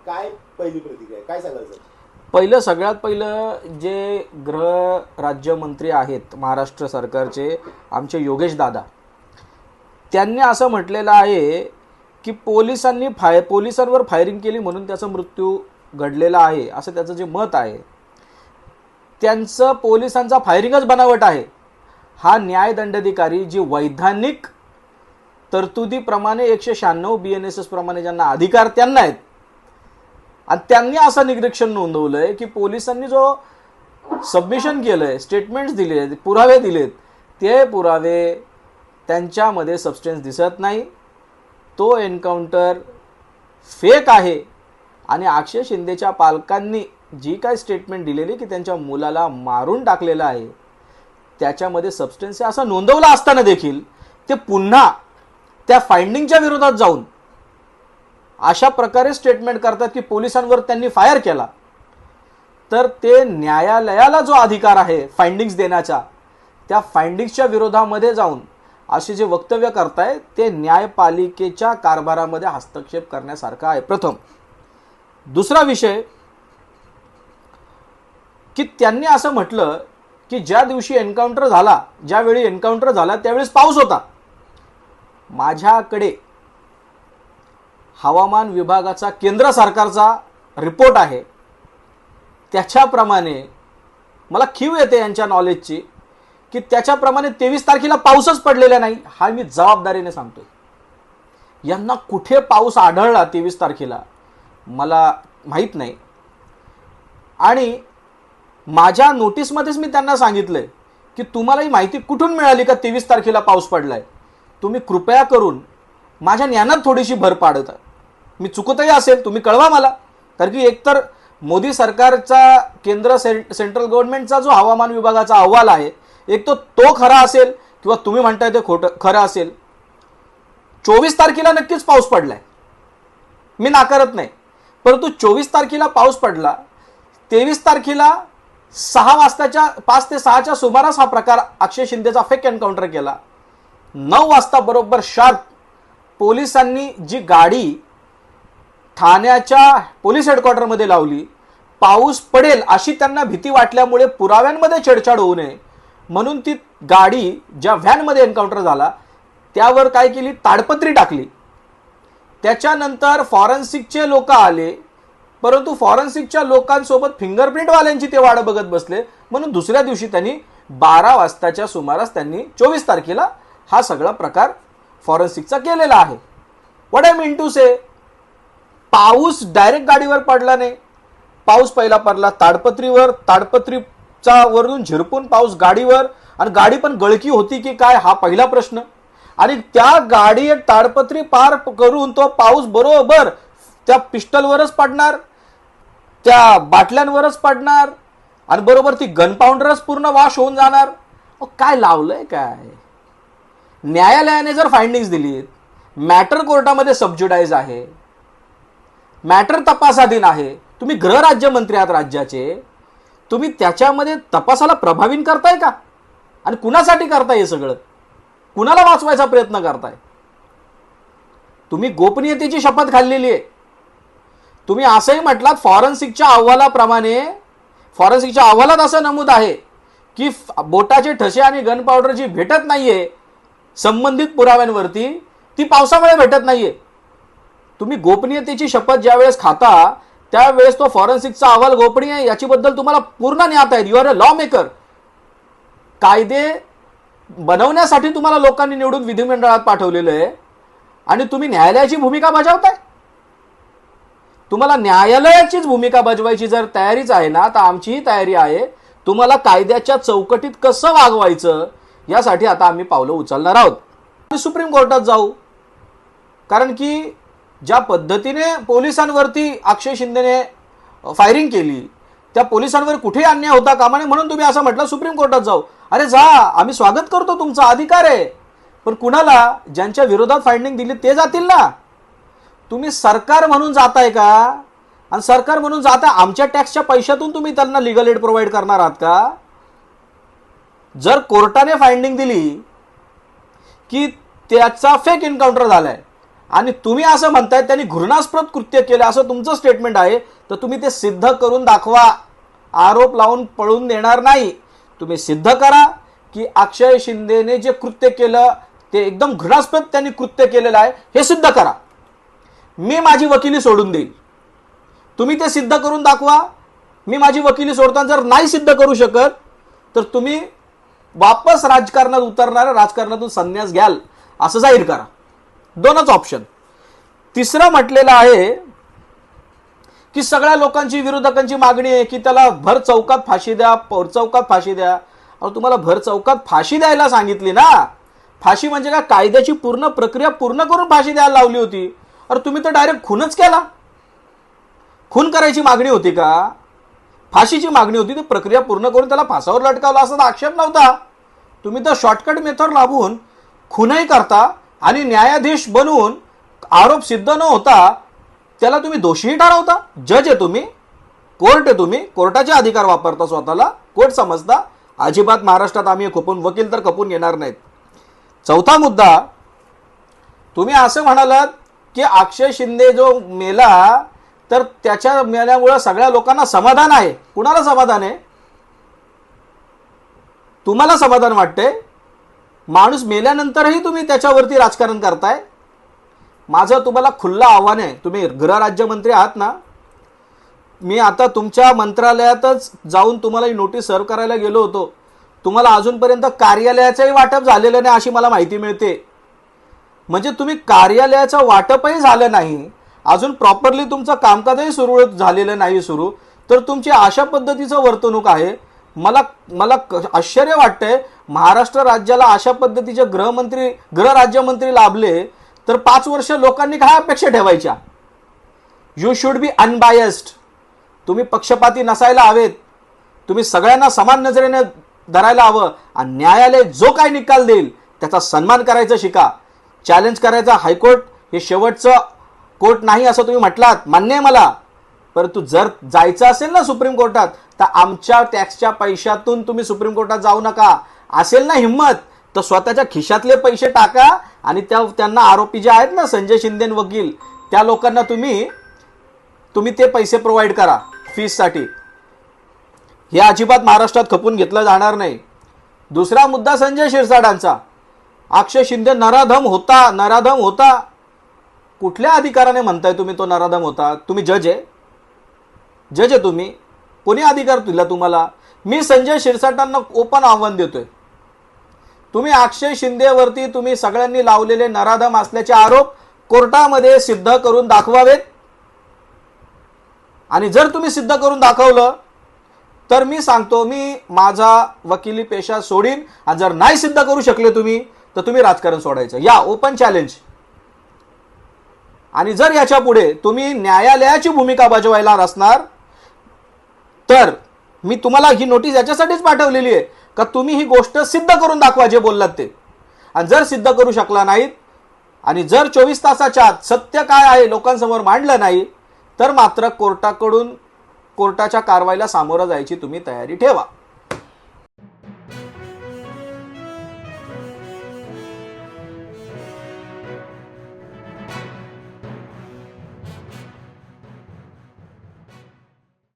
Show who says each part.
Speaker 1: काय पहिली प्रतिक्रिया काय सांगायचं?
Speaker 2: पहिलं सगळ्यात पहिलं जे गृह राज्यमंत्री आहेत महाराष्ट्र सरकारचे आमचे योगेश दादा, त्यांनी असं म्हटलेलं आहे की पोलिसांवर फायरिंग केली म्हणून त्याचा मृत्यू घडलेला आहे, असं त्याचं जे मत आहे. त्यांचं पोलिसांचा फायरिंगच बनावट आहे. हा न्यायदंडाधिकारी जी वैधानिक तरतुदीप्रमाणे 196 BNSS प्रमाणे ज्यांना अधिकार त्यांना आहेत, आणि त्यांनी असं निरीक्षण नोंदवलंय की पोलिसांनी जो सबमिशन केलंय, स्टेटमेंट्स दिले, पुरावे दिलेत, ते पुरावे त्यांच्यामध्ये सबस्टन्स दिसत नाही. तो एन्काउंटर फेक आहे. आणि अक्षय शिंदेच्या पालकांनी जी काय स्टेटमेंट दिलेली की त्यांच्या मुलाला मारून टाकलेलं आहे, त्याच्यामध्ये सबस्टन्स आहे असं नोंदवलं असताना देखील ते पुन्हा त्या फाइंडिंगच्या विरोधात जाऊन अशा प्रकारे स्टेटमेंट करतात की पोलिसांवर त्यांनी फायर केला. तर ते न्यायालयाला जो अधिकार आहे फाइंडिंग्स देण्याचा, त्या फाइंडिंग्सच्या विरोधामध्ये जाऊन असे जे वक्तव्य करताय ते न्यायपालिकेच्या कारभारामध्ये हस्तक्षेप करण्यासारखं आहे. प्रथम. दुसरा विषय की त्यांनी असं म्हटलं की ज्या दिवशी एन्काउंटर झाला, ज्यावेळी एन्काउंटर झाला त्यावेळेस पाऊस होता. माझ्याकडे हवामान विभागाचा केंद्र सरकारचा रिपोर्ट आहे. त्याच्याप्रमाणे मला खीव येते यांच्या नॉलेजची की त्याच्याप्रमाणे 23 तारखेला पाऊसच पडलेला नाही. हा मी जबाबदारीने सांगतोय. यांना कुठे पाऊस आढळला 23 तारखेला मला माहीत नाही. आणि माझ्या नोटीसमध्येच मी त्यांना सांगितलंय की तुम्हाला ही माहिती कुठून मिळाली का 23 तारखेला पाऊस पडलाय? तुम्ही कृपया करून माझ्या ज्ञानात थोडीशी भर पाडत आहे. मी चुकतही असेल तुम्ही कळवा मला. कारण की एकतर मोदी सरकारचा सेंट्रल गव्हर्नमेंटचा जो हवामान विभागाचा अहवाल आहे, एक तो खरा असेल किंवा तुम्ही म्हणताय ते खरं असेल. 24 तारखेला नक्कीच पाऊस पडलाय, मी नाकारत नाही. परंतु 24 तारखेला पाऊस पडला, 23 तारखेला 5 ते 6च्या सुमारास हा प्रकार अक्षय शिंदेचा फेक एन्काउंटर केला. 9 वाजता बरोबर शार्प पोलिसांनी जी गाडी ठाण्याच्या पोलीस हेडक्वार्टरमध्ये लावली, पाऊस पडेल अशी त्यांना भीती वाटल्यामुळे पुराव्यांमध्ये छेडछाड होऊ नये म्हणून ती गाडी ज्या व्हॅनमध्ये एन्काउंटर झाला त्यावर काय केली, ताडपत्री टाकली. त्याच्यानंतर फॉरेन्सिकचे लोक आले, परंतु फॉरेन्सिकच्या लोकांसोबत फिंगरप्रिंटवाल्यांची ते वाट बघत बसले. म्हणून दुसऱ्या दिवशी त्यांनी 12 वाजताच्या सुमारास त्यांनी 24 तारखेला हा सगळा प्रकार फॉरेन्सिकचा केलेला आहे. व्हॉट आय मीन टू से, पाऊस डायरेक्ट गाडीवर पडला नाही. पाऊस पहिला पडला ताडपत्रीवर, ताडपत्रीचा वरून झिरपून पाऊस गाडीवर, आणि गाडी पण गळकी होती की काय हा पहिला प्रश्न. आणि त्या गाडी ताडपत्री पार करून तो पाऊस बरोबर त्या पिस्टलवरच पडणार, त्या बाटल्यांवरच पडणार, आणि बरोबर ती गन पावडरच पूर्ण वॉश होऊन जाणार. काय लावलंय काय? न्यायालयाने जर फाइंडिंग्स दिलीत, मॅटर कोर्टामध्ये सबज्युडाइज आहे, मॅटर तपासाधीन आहे, तुम्ही गृहराज्यमंत्री आहात राज्याचे, तुम्ही त्याच्यामध्ये तपासाला प्रभावी करताय का? आणि कुणासाठी करताय हे सगळं? कुणाला वाचवायचा प्रयत्न करताय? तुम्ही गोपनीयतेची शपथ खाल्लेली आहे. तुम्ही असंही म्हटलात फॉरेन्सिकच्या अहवालाप्रमाणे, फॉरेन्सिकच्या अहवालात असं नमूद आहे की बोटाचे ठसे आणि गन पावडर जी भेटत नाहीये संबंधित पुराव्यांवरती, ती पावसामुळे भेटत नाहीये. तुम्ही गोपनीयतेची शपथ ज्यावेळेस खाता त्यावेळेस तो फॉरेन्सिकचा अहवाल गोपनीय आहे याच्याबद्दल तुम्हाला पूर्ण ज्ञात आहे. You are a law maker. कायदे बनवण्यासाठी तुम्हाला लोकांनी निवडून विधिमंडळात पाठवलेलं आहे आणि तुम्ही न्यायालयाची भूमिका बजावताय. तुम्हाला न्यायालयाचीच भूमिका बजवायची जर तयारीच आहे ना, तर आमचीही तयारी आहे. तुम्हाला कायद्याच्या चौकटीत कसं वागवायचं यासाठी आता आम्ही पावलं उचलणार आहोत. आम्ही सुप्रीम कोर्टात जाऊ. कारण की ज्या पद्धतीने पोलिसांवरती अक्षय शिंदेने फायरिंग केली, त्या पोलिसांवर कुठे अन्याय होता कामा नये म्हणून तुम्ही असं म्हटलं सुप्रीम कोर्टात जाऊ. अरे जा, आम्ही स्वागत करतो, तुमचा अधिकार आहे. पण कुणाला? ज्यांच्या विरोधात फाइंडिंग दिली ते जातील ना. तुम्ही सरकार म्हणून जाताय का? आणि सरकार म्हणून जाता आमच्या टॅक्सच्या पैशातून तुम्ही त्यांना लीगल एड प्रोव्हाइड करणार आहात का? जर कोर्टाने फाइंडिंग दिली की त्याचा फेक एन्काउंटर झालाय आणि तुम्ही असं म्हणताय त्यांनी घृणास्पद कृत्य केलं असं तुमचं स्टेटमेंट आहे, तर तुम्ही ते सिद्ध करून दाखवा. आरोप लावून पळून देणार नाही. तुम्ही सिद्ध करा की अक्षय शिंदेने जे कृत्य केलं ते एकदम घृणास्पद त्यांनी कृत्य केलेलं आहे, हे सिद्ध करा. मी माझी वकिली सोडून देईल. तुम्ही ते सिद्ध करून दाखवा. मी माझी वकिली सोडताना जर नाही सिद्ध करू शकत तर तुम्ही वापस राजकारणात उतरणाऱ्या, राजकारणातून संन्यास घ्याल असं जाहीर करा. दोनच ऑप्शन. तिसरं म्हटलेलं आहे की सगळ्या लोकांची, विरोधकांची मागणी आहे की त्याला भर चौकात फाशी द्या, भर चौकात फाशी द्या. अहो, तुम्हाला भर चौकात फाशी द्यायला सांगितली ना. फाशी म्हणजे काय, कायद्याची पूर्ण प्रक्रिया पूर्ण करून फाशी द्यायला लावली होती. अरे तुम्ही तर डायरेक्ट खूनच केला. खून करायची मागणी होती का? फाशीची मागणी होती. ती प्रक्रिया पूर्ण करून त्याला फासावर लटकावलं असा आक्षेप नव्हता. तुम्ही तर शॉर्टकट मेथड लावून खूनही करता आणि न्यायाधीश बनवून आरोप सिद्ध न होता त्याला तुम्ही दोषीही ठरवता. जज आहे तुम्ही, कोर्ट आहे तुम्ही, कोर्टाचे अधिकार वापरता, स्वतःला कोर्ट समजता. अजिबात महाराष्ट्रात आम्ही खपून, वकील तर खपून घेणार नाहीत. चौथा मुद्दा, तुम्ही असं म्हणालात की अक्षय शिंदे जो मेला तर त्याच्या मेल्यामुळे सगळ्या लोकांना समाधान आहे. कुणाला समाधान आहे? तुम्हाला समाधान वाटते? माणूस मेल्यानंतरही तुम्ही त्याच्यावरती राजकारण करताय. माझं तुम्हाला खुल्लं आव्हान आहे. तुम्ही गृहराज्यमंत्री आहात ना. मी आता तुमच्या मंत्रालयातच जाऊन तुम्हाला ही नोटीस सर्व करायला गेलो होतो. तुम्हाला अजूनपर्यंत कार्यालयाचंही वाटप झालेलं नाही अशी मला माहिती मिळते. म्हणजे तुम्ही कार्यालयाचं वाटपही झालं नाही, अजून प्रॉपरली तुमचं कामकाजही सुरू झालेलं नाही सुरू, तर तुमची अशा पद्धतीचं वर्तणूक आहे. मला आश्चर्य वाटतंय. महाराष्ट्र राज्याला अशा पद्धतीचे गृहराज्यमंत्री लाभले तर 5 वर्ष लोकांनी काय अपेक्षा ठेवायच्या? You should be unbiased. तुम्ही पक्षपाती नसायला हवेत. तुम्ही सगळ्यांना समान नजरेने धरायला हवं आणि न्यायालय जो काय निकाल देईल त्याचा सन्मान करायचं शिका. चॅलेंज करायचा हायकोर्ट हे शेवटचं कोर्ट नाही असं तुम्ही म्हटलात, मान्य आहे मला. परंतु जर जायचं असेल ना सुप्रीम कोर्टात तर आमच्या टॅक्सच्या पैशातून तुम्ही सुप्रीम कोर्टात जाऊ नका. असेल ना हिंमत तर स्वतःच्या खिशातले पैसे टाका आणि त्यांना आरोपी जे आहेत ना संजय शिंदे वकील, त्या लोकांना तुम्ही ते पैसे प्रोव्हाइड करा फीससाठी. हे अजिबात महाराष्ट्रात खपून घेतलं जाणार नाही. दुसरा मुद्दा संजय शिरसाटांचा. अक्षय शिंदे नराधम होता. कुठल्या अधिकाराने म्हणताय तुम्ही तो नराधम होता? तुम्ही जज आहे तुम्ही. कोणी अधिकार दिला तुम्हाला? मी संजय शिरसाटांना ओपन आव्हान देतोय. तुम्ही अक्षय शिंदेवरती तुम्ही सगळ्यांनी लावलेले नराधम असल्याचे आरोप कोर्टामध्ये सिद्ध करून दाखवावेत. आणि जर तुम्ही सिद्ध करून दाखवलं तर मी सांगतो मी माझा वकिली पेशा सोडीन. आणि जर नाही सिद्ध करू शकले तुम्ही तर तुम्ही राजकारण सोडायचं. या ओपन चॅलेंज. आणि जर याच्या पुढे तुम्ही न्यायालयाची भूमिका बजावायला असणार तर मी तुम्हाला ही नोटीस याच्यासाठीच पाठवलेली आहे का तुम्ही ही गोष्ट सिद्ध करून दाखवा जे बोललात ते. आणि जर सिद्ध करू शकला नाहीत आणि जर 24 तासाच्या आत सत्य काय आहे लोकांसमोर मांडलं नाही तर मात्र कोर्टाच्या कारवाईला सामोरं जायची तुम्ही तयारी ठेवा.